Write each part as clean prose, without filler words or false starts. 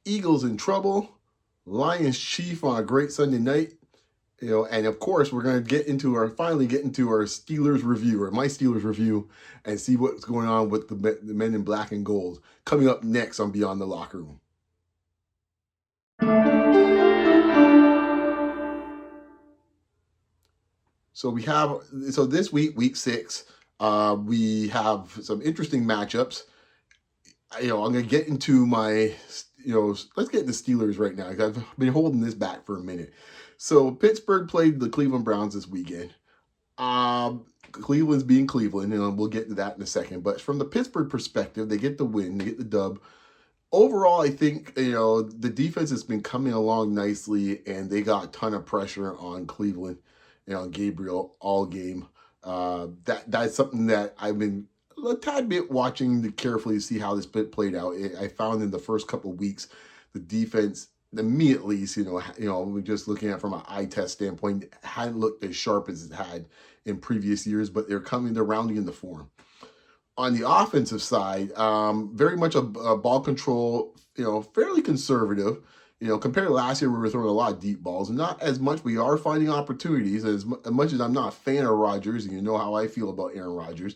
Eagles in trouble, Lions Chief on a great Sunday night. And of course, we're going to finally get into our Steelers review, or my Steelers review, and see what's going on with the men in black and gold. Coming up next on Beyond the Locker Room. So this week 6, we have some interesting matchups. I'm going to get into let's get into Steelers right now. I've been holding this back for a minute. So Pittsburgh played the Cleveland Browns this weekend. Cleveland's being Cleveland, and we'll get to that in a second. But from the Pittsburgh perspective, they get the win, they get the dub. Overall, I think, the defense has been coming along nicely, and they got a ton of pressure on Cleveland, Gabriel all game. That's something that I've been a tad bit watching carefully to see how this bit played out. I found in the first couple of weeks, the defense, to me at least, we're just looking at it from an eye test standpoint, hadn't looked as sharp as it had in previous years, but they're rounding into form. On the offensive side, very much a ball control, fairly conservative. Compared to last year, we were throwing a lot of deep balls, and not as much. We are finding opportunities. As much as I'm not a fan of Rodgers, and you know how I feel about Aaron Rodgers,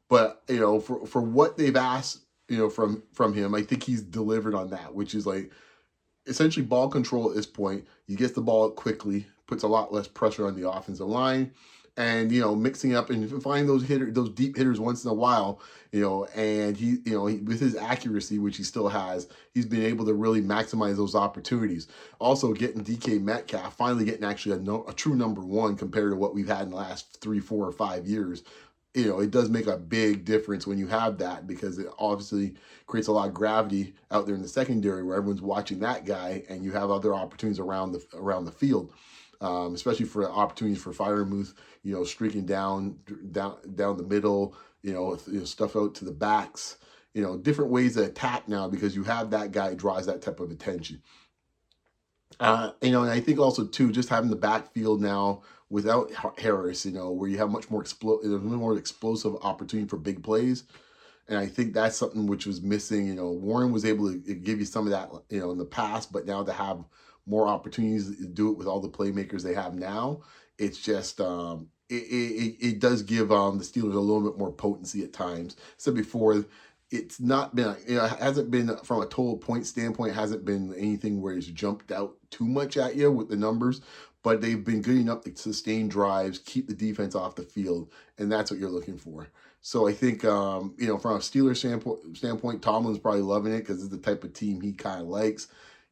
but for what they've asked, from him, I think he's delivered on that, which is like essentially ball control at this point. He gets the ball up quickly, puts a lot less pressure on the offensive line. And, mixing up and finding those deep hitters once in a while, and he with his accuracy, which he still has, he's been able to really maximize those opportunities. Also getting DK Metcalf, finally getting actually a true number one compared to what we've had in the last 3, 4, or 5 years. It does make a big difference when you have that, because it obviously creates a lot of gravity out there in the secondary where everyone's watching that guy, and you have other opportunities around the field. Especially for opportunities for Freiermuth, streaking down the middle, stuff out to the backs, different ways to attack now, because you have that guy who draws that type of attention. And I think also too, just having the backfield now without Harris, where you have much more explosive opportunity for big plays. And I think that's something which was missing. Warren was able to give you some of that, in the past, but now to have more opportunities to do it with all the playmakers they have now, it's just it does give the Steelers a little bit more potency at times. So before, it's not been, it hasn't been, from a total point standpoint, hasn't been anything where it's jumped out too much at you with the numbers, but they've been good enough to sustain drives, keep the defense off the field, and that's what you're looking for. So I think, from a Steelers standpoint, Tomlin's probably loving it, because it's the type of team he kind of likes.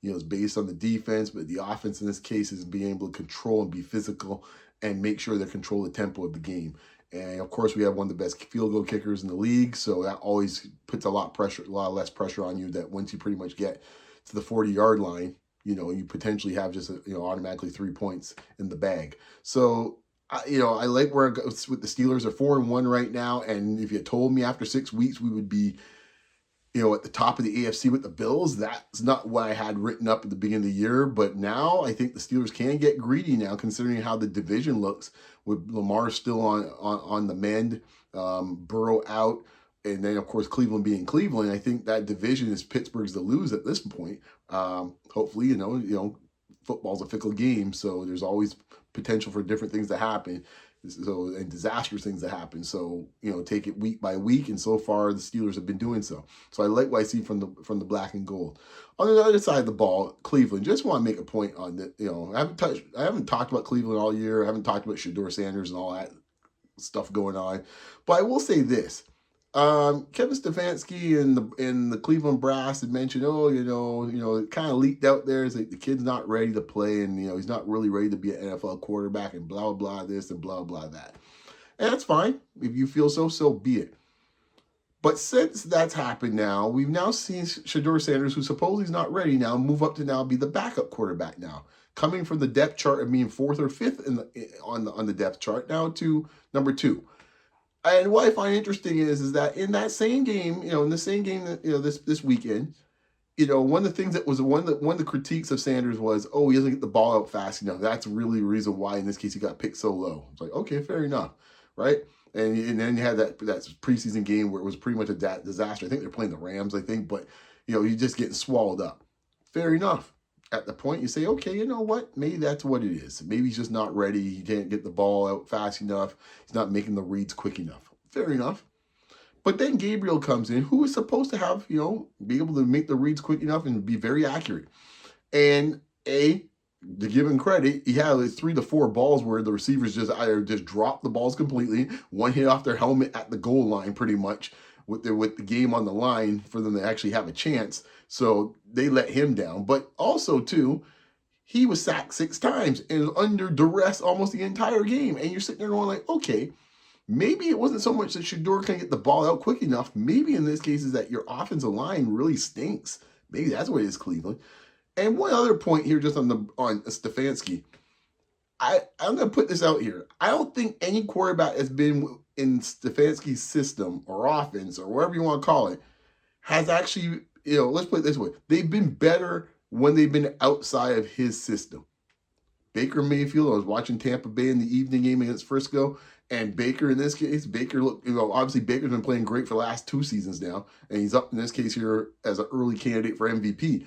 It's based on the defense, but the offense in this case is being able to control and be physical and make sure they control the tempo of the game. And of course, we have one of the best field goal kickers in the league, so that always puts a lot less pressure on you. That once you pretty much get to the 40-yard line, you potentially have just automatically 3 points in the bag. So I like where it goes with the Steelers. Are 4-1 right now, and if you told me after 6 weeks we would be at the top of the AFC with the Bills, that's not what I had written up at the beginning of the year. But now I think the Steelers can get greedy now, considering how the division looks, with Lamar still on the mend, Burrow out, and then of course Cleveland being Cleveland. I think that division is Pittsburgh's to lose at this point. Hopefully, football's a fickle game, so there's always potential for different things to happen. And disastrous things that happen. So, take it week by week, and so far the Steelers have been doing so. So I like what I see from the black and gold. On the other side of the ball, Cleveland, just want to make a point on that. I haven't talked about Cleveland all year. I haven't talked about Shedeur Sanders and all that stuff going on. But I will say this. Kevin Stefanski and the Cleveland Brass had mentioned, it kind of leaked out there. It's like the kid's not ready to play, and he's not really ready to be an NFL quarterback, and blah blah this and blah blah that. And that's fine. If you feel so be it. But since that's happened now, we've now seen Shedeur Sanders, who supposedly is not ready now, move up to now be the backup quarterback now, coming from the depth chart of being 4th or 5th on the depth chart now to number 2. And what I find interesting is that in that same game, this weekend, one of the things that was one of the critiques of Sanders was, he doesn't get the ball out fast enough. That's really the reason why in this case he got picked so low. It's like, okay, fair enough, right? And then you had that preseason game where it was pretty much a disaster. I think they're playing the Rams, but you're just getting swallowed up. Fair enough. At the point you say, okay, you know what? Maybe that's what it is. Maybe he's just not ready. He can't get the ball out fast enough. He's not making the reads quick enough. Fair enough. But then Gabriel comes in, who is supposed to have, be able to make the reads quick enough and be very accurate. And to give him credit, he had like 3 to 4 balls where the receivers just either just dropped the balls completely, one hit off their helmet at the goal line pretty much, with the game on the line for them to actually have a chance. So they let him down. But also, too, he was sacked 6 times and under duress almost the entire game. And you're sitting there going like, okay, maybe it wasn't so much that Shedeur couldn't get the ball out quick enough. Maybe in this case is that your offensive line really stinks. Maybe that's what it is, Cleveland. And one other point here just on Stefanski. I'm going to put this out here. I don't think any quarterback has been in Stefanski's system or offense or whatever you want to call it has actually, let's put it this way. They've been better when they've been outside of his system. Baker Mayfield, I was watching Tampa Bay in the evening game against Frisco, and Baker in this case, looked, obviously Baker's been playing great for the last 2 seasons now, and he's up in this case here as an early candidate for MVP.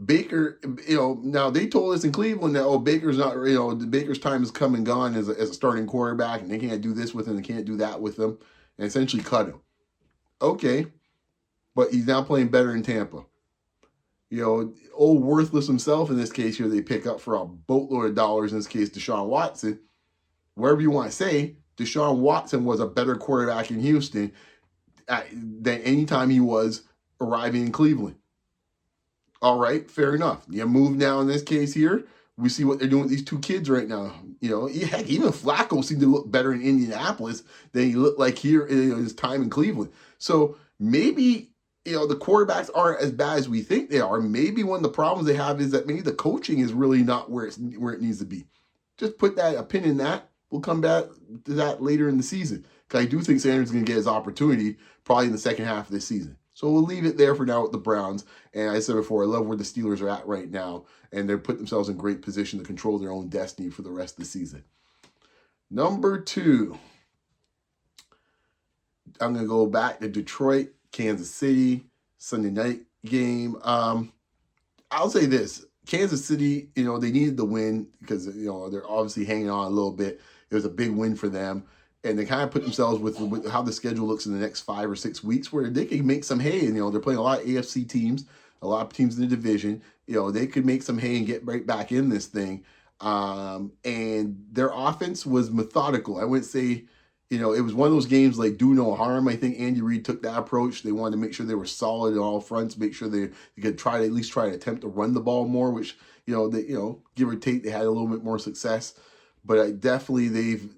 Baker, now they told us in Cleveland that, Baker's not, Baker's time has come and gone as a starting quarterback, and they can't do this with him, they can't do that with him, and essentially cut him. Okay, but he's now playing better in Tampa. Old worthless himself in this case here, they pick up for a boatload of dollars, in this case, Deshaun Watson. Wherever you want to say, Deshaun Watson was a better quarterback in Houston than any time he was arriving in Cleveland. All right, fair enough. You move now in this case here. We see what they're doing with these 2 kids right now. Heck, even Flacco seemed to look better in Indianapolis than he looked like here in his time in Cleveland. So maybe, the quarterbacks aren't as bad as we think they are. Maybe one of the problems they have is that maybe the coaching is really not where it needs to be. Just put a pin in that. We'll come back to that later in the season, because I do think Sanders is going to get his opportunity probably in the second half of this season. So we'll leave it there for now with the Browns. And I said before, I love where the Steelers are at right now. And they're putting themselves in great position to control their own destiny for the rest of the season. Number 2, I'm going to go back to Detroit, Kansas City, Sunday night game. I'll say this. Kansas City, they needed the win because, they're obviously hanging on a little bit. It was a big win for them. And they kind of put themselves with how the schedule looks in the next 5 or 6 weeks, where they can make some hay. And, they're playing a lot of AFC teams, a lot of teams in the division. They could make some hay and get right back in this thing. And their offense was methodical. I wouldn't say, it was one of those games like do no harm. I think Andy Reid took that approach. They wanted to make sure they were solid on all fronts, make sure they could try to attempt to run the ball more, which, give or take, they had a little bit more success. But definitely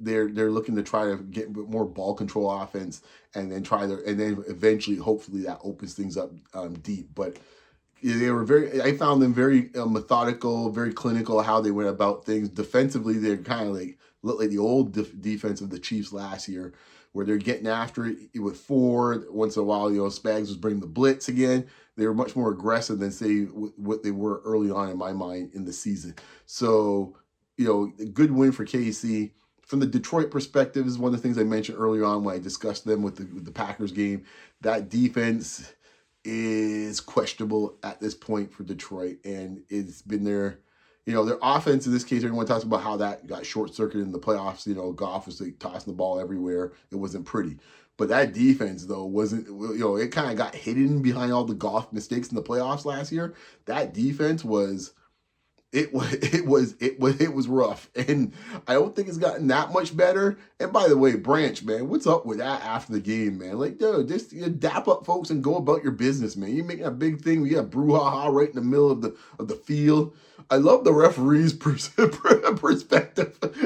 they're looking to try to get more ball control offense and then eventually hopefully that opens things up deep. But they were I found them very methodical, very clinical how they went about things. Defensively, they're kind of look like the old defense of the Chiefs last year, where they're getting after it with 4. Once in a while, Spags was bringing the blitz again. They were much more aggressive than say what they were early on in my mind in the season. So, a good win for KC. From the Detroit perspective, is one of the things I mentioned earlier on when I discussed them with the Packers game. That defense is questionable at this point for Detroit, and it's been their offense in this case. Everyone talks about how that got short-circuited in the playoffs. Goff was tossing the ball everywhere. It wasn't pretty. But that defense, though, wasn't, it kind of got hidden behind all the Goff mistakes in the playoffs last year. That defense was... It was rough, and I don't think it's gotten that much better. And by the way, Branch, man, what's up with that after the game, man? Dude, just dap up folks and go about your business, man. You're making a big thing. We got brouhaha right in the middle of the field. I love the referee's perspective.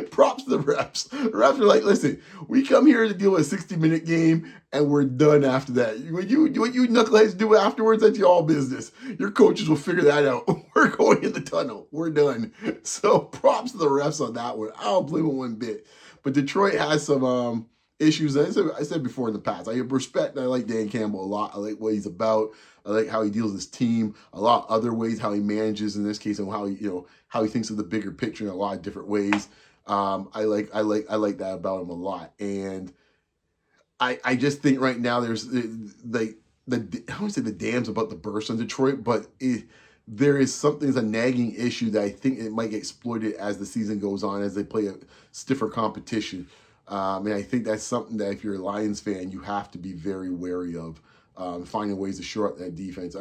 Props to the refs. The refs are like, listen, we come here to deal with a 60-minute game, and we're done after that. What you knuckleheads do afterwards, that's your all business. Your coaches will figure that out. We're going in the tunnel. We're done. So props to the refs on that one. I don't blame them one bit. But Detroit has some issues. I said before in the past, I respect and I like Dan Campbell a lot. I like what he's about. I like how he deals with his team. A lot of other ways how he manages in this case, and how he thinks of the bigger picture in a lot of different ways. I like that about him a lot. And I just think right now there's I don't want to say the dam's about to burst on Detroit, but there is something that's a nagging issue that I think it might get exploited as the season goes on, as they play a stiffer competition. And I think that's something that if you're a Lions fan, you have to be very wary of, finding ways to shore up that defense.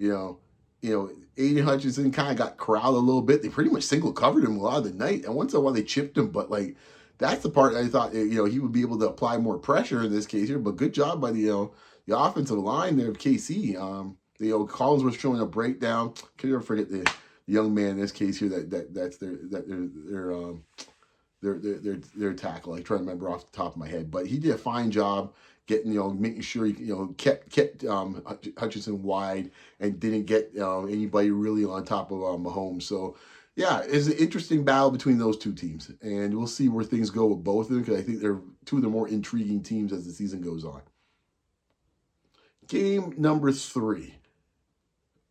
You know, Aiden Hutchinson kind of got corralled a little bit. They pretty much single covered him a lot of the night, and once in a while they chipped him. But like, that's the part that I thought he would be able to apply more pressure in this case here. But good job by the offensive line there of KC. Collins was showing a breakdown. Can never forget the young man in this case here that's their tackle. I try to remember off the top of my head, but he did a fine job getting, making sure he, kept Hutchinson wide and didn't get anybody really on top of Mahomes. So yeah, it's an interesting battle between those two teams, and we'll see where things go with both of them, because I think they're two of the more intriguing teams as the season goes on. Game number 3.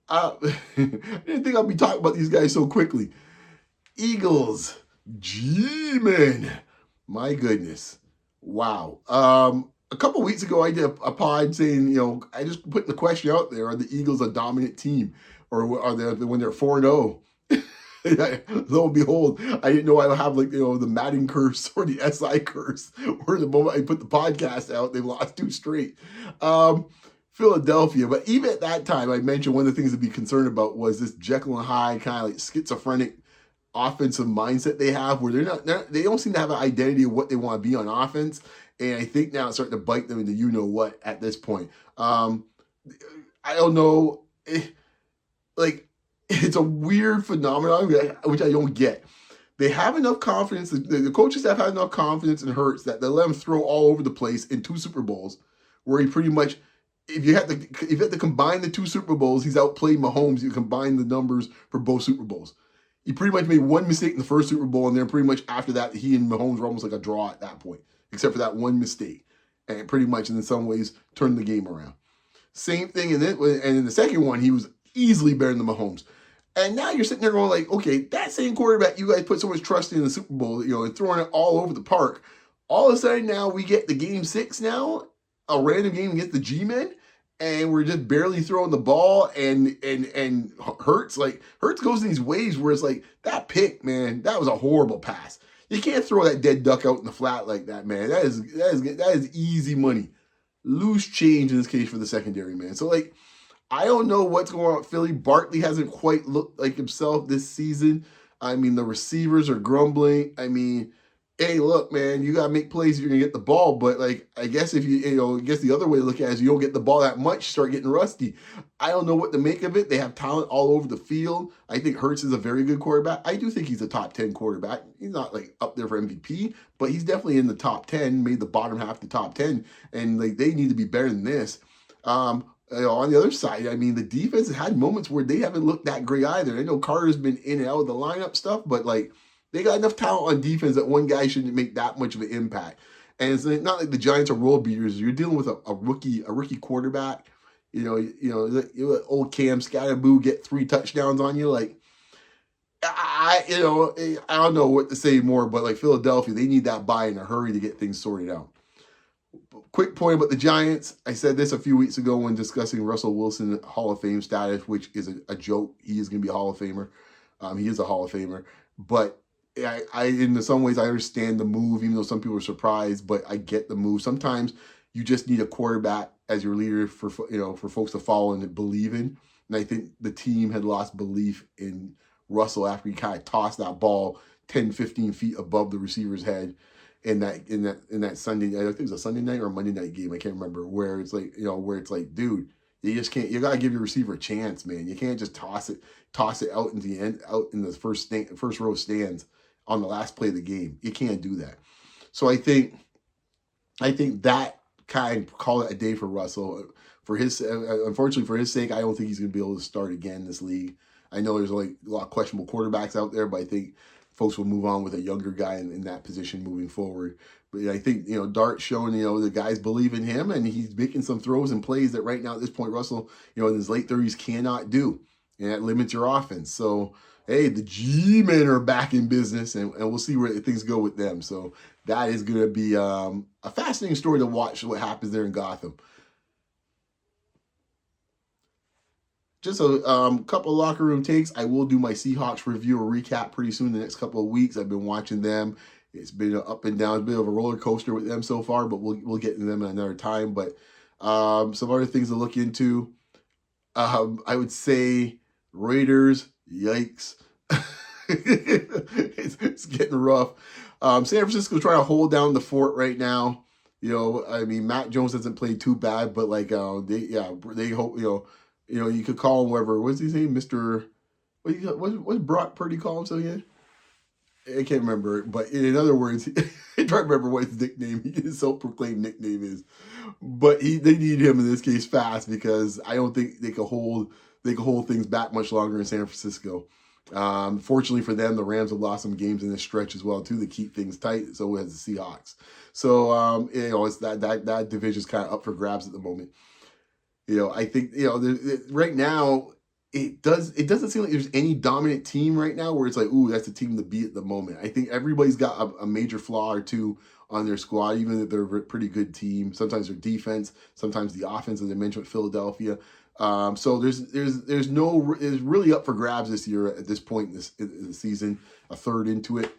I didn't think I'd be talking about these guys so quickly. Eagles, G-Men. My goodness. Wow. A couple weeks ago, I did a pod saying, I just put the question out there: are the Eagles a dominant team, or are they, when they're 4-0? Lo and behold, I didn't know I would have the Madden curse or the SI curse, or the moment I put the podcast out, they lost 2 straight. Philadelphia, but even at that time, I mentioned one of the things to be concerned about was this Jekyll and Hyde kind of like schizophrenic offensive mindset they have, where they don't seem to have an identity of what they want to be on offense. And I think now it's starting to bite them into what at this point. I don't know. It's a weird phenomenon, which I don't get. They have enough confidence. The coaches have had enough confidence in Hurts that they let him throw all over the place in 2 Super Bowls, where he pretty much, if you had to combine the 2 Super Bowls, he's outplayed Mahomes. You combine the numbers for both Super Bowls. He pretty much made one mistake in the first Super Bowl, and then pretty much after that, he and Mahomes were almost like a draw at that point, except for that one mistake, and pretty much in some ways turned the game around. Same thing, and in the second one, he was easily better than Mahomes. And now you're sitting there going like, okay, that same quarterback you guys put so much trust in the Super Bowl, and throwing it all over the park. All of a sudden now we get the Game 6 now, a random game against the G-Men, and we're just barely throwing the ball, and Hurts goes in these waves where it's like, that pick, man, that was a horrible pass. You can't throw that dead duck out in the flat like that, man. That is easy money. Loose change in this case for the secondary, man. So I don't know what's going on with Philly. Barkley hasn't quite looked like himself this season. I mean, the receivers are grumbling. I mean, hey, look, man, you got to make plays if you're going to get the ball. But, I guess if I guess the other way to look at it is you don't get the ball that much, start getting rusty. I don't know what to make of it. They have talent all over the field. I think Hurts is a very good quarterback. I do think he's a top 10 quarterback. He's not, up there for MVP, but he's definitely in the top 10, made the bottom half of the top 10. And, they need to be better than this. On the other side, I mean, the defense has had moments where they haven't looked that great either. I know Carter's been in and out of the lineup stuff, but they got enough talent on defense that one guy shouldn't make that much of an impact. And it's not like the Giants are world beaters. You're dealing with a rookie quarterback. Old Cam Scatterboo get 3 touchdowns on you. I don't know what to say more, but Philadelphia, they need that bye in a hurry to get things sorted out. Quick point about the Giants. I said this a few weeks ago when discussing Russell Wilson Hall of Fame status, which is a joke. He is going to be a Hall of Famer. He is a Hall of Famer. But I in some ways, I understand the move, even though some people are surprised, but I get the move. Sometimes you just need a quarterback as your leader for folks to follow and to believe in. And I think the team had lost belief in Russell after he kind of tossed that ball 10, 15 feet above the receiver's head. In that Sunday, I think it was a Sunday night or a Monday night game, I can't remember, where it's dude, you just can't. You gotta give your receiver a chance, man. You can't just toss it out in the end, out in the first row stands on the last play of the game. You can't do that. So I think that kind of call it a day for Russell. Unfortunately for his sake, I don't think he's gonna be able to start again in this league. I know there's a lot of questionable quarterbacks out there, but I think folks will move on with a younger guy in that position moving forward. But I think, Dart's showing, the guys believe in him, and he's making some throws and plays that right now at this point, Russell, in his late 30s cannot do. And that limits your offense. So, hey, the G-Men are back in business, and we'll see where things go with them. So that is going to be a fascinating story to watch what happens there in Gotham. just a couple of locker room takes. I will do my Seahawks review or recap pretty soon, the next couple of weeks. I've been watching them. It's been up and down, a bit of a roller coaster with them so far, but we'll get into them at another time. But some other things to look into. I would say Raiders, yikes. it's getting rough. San Francisco trying to hold down the fort right now. I mean, Matt Jones hasn't played too bad, but like they hope you could call him whatever. What's his name, Mr. What's Brock Purdy call himself again? I can't remember, but in other words, I try to remember what his nickname, his self-proclaimed nickname is. But they need him in this case fast, because I don't think they could hold things back much longer in San Francisco. Fortunately for them, the Rams have lost some games in this stretch as well too to keep things tight. So has the Seahawks. So it's that division's kind of up for grabs at the moment. I think right now. It doesn't seem like there's any dominant team right now where it's like, ooh, that's the team to beat at the moment. I think everybody's got a major flaw or two on their squad, even if they're a pretty good team. Sometimes their defense, sometimes the offense, as I mentioned with Philadelphia. So there's really up for grabs this year at this point in the season. A third into it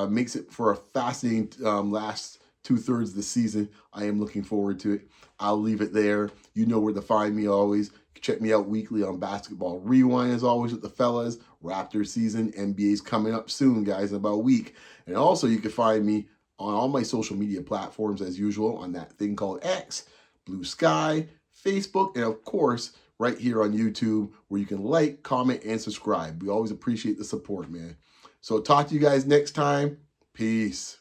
makes it for a fascinating last 2/3 of the season. I am looking forward to it. I'll leave it there. You know where to find me always. Check me out weekly on Basketball Rewind, as always, with the fellas. Raptors season, NBA's coming up soon, guys, in about a week. And also, you can find me on all my social media platforms, as usual, on that thing called X, Blue Sky, Facebook, and of course, right here on YouTube, where you can like, comment, and subscribe. We always appreciate the support, man. So talk to you guys next time. Peace.